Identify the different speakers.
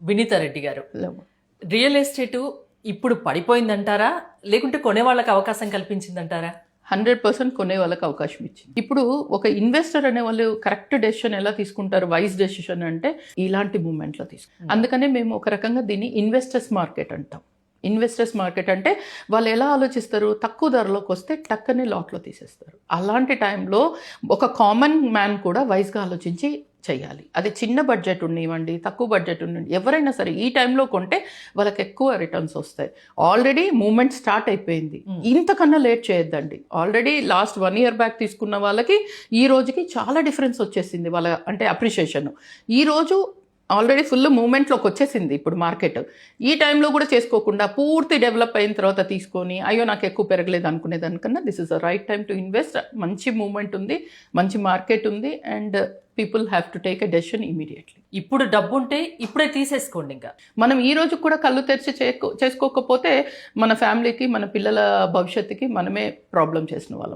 Speaker 1: వినీత రెడ్డి గారు,
Speaker 2: hello.
Speaker 1: Real estate ఇప్పుడు పడిపోయిందంటారా లేకుంటే కొనే వాళ్ళకి అవకాశం కల్పించిందంటారా?
Speaker 2: 100% కొనే వాళ్ళకి అవకాశం ఇచ్చింది. ఇప్పుడు ఒక ఇన్వెస్టర్ అనే వాళ్ళు కరెక్ట్ డెసిషన్ ఎలా తీసుకుంటారు, వైజ్ డెసిషన్ అంటే ఇలాంటి మూమెంట్లో తీసుకుంటారు. అందుకనే మేము ఒక రకంగా దీన్ని ఇన్వెస్టర్స్ మార్కెట్ అంటాం. ఇన్వెస్టర్స్ మార్కెట్ అంటే వాళ్ళు ఎలా ఆలోచిస్తారు, తక్కువ ధరలోకి వస్తే టక్కనే లాట్లో తీసేస్తారు. అలాంటి టైంలో ఒక కామన్ మ్యాన్ కూడా వైజ్గా ఆలోచించి చేయాలి. అది చిన్న బడ్జెట్ ఉండనివ్వండి, తక్కువ బడ్జెట్ ఉండండి, ఎవరైనా సరే ఈ టైంలో కొంటే వాళ్ళకి ఎక్కువ రిటర్న్స్ వస్తాయి. ఆల్రెడీ మూమెంట్ స్టార్ట్ అయిపోయింది, ఇంతకన్నా లేట్ చేయొద్దండి. ఆల్రెడీ లాస్ట్ 1 year బ్యాక్ తీసుకున్న వాళ్ళకి ఈ రోజుకి చాలా డిఫరెన్స్ వచ్చేసింది వాళ్ళ అంటే అప్రిషియేషన్. ఈ రోజు ఆల్రెడీ ఫుల్ మూమెంట్లోకి వచ్చేసింది ఇప్పుడు మార్కెట్. ఈ టైంలో కూడా చేసుకోకుండా పూర్తి డెవలప్ అయిన తర్వాత తీసుకొని అయ్యో నాకు ఎక్కువ పెరగలేదు అనుకునే దానికన్నా this is the right time to invest. మంచి మూమెంట్ ఉంది, మంచి మార్కెట్ ఉంది, and people have to take a decision immediately.
Speaker 1: ఇప్పుడు డబ్బు ఉంటే ఇప్పుడే తీసేసుకోండి. ఇంకా
Speaker 2: మనం ఈ రోజు కూడా కళ్ళు తెరిచి చేసుకోకపోతే మన ఫ్యామిలీకి, మన పిల్లల భవిష్యత్తుకి మనమే ప్రాబ్లం చేసిన వాళ్ళం.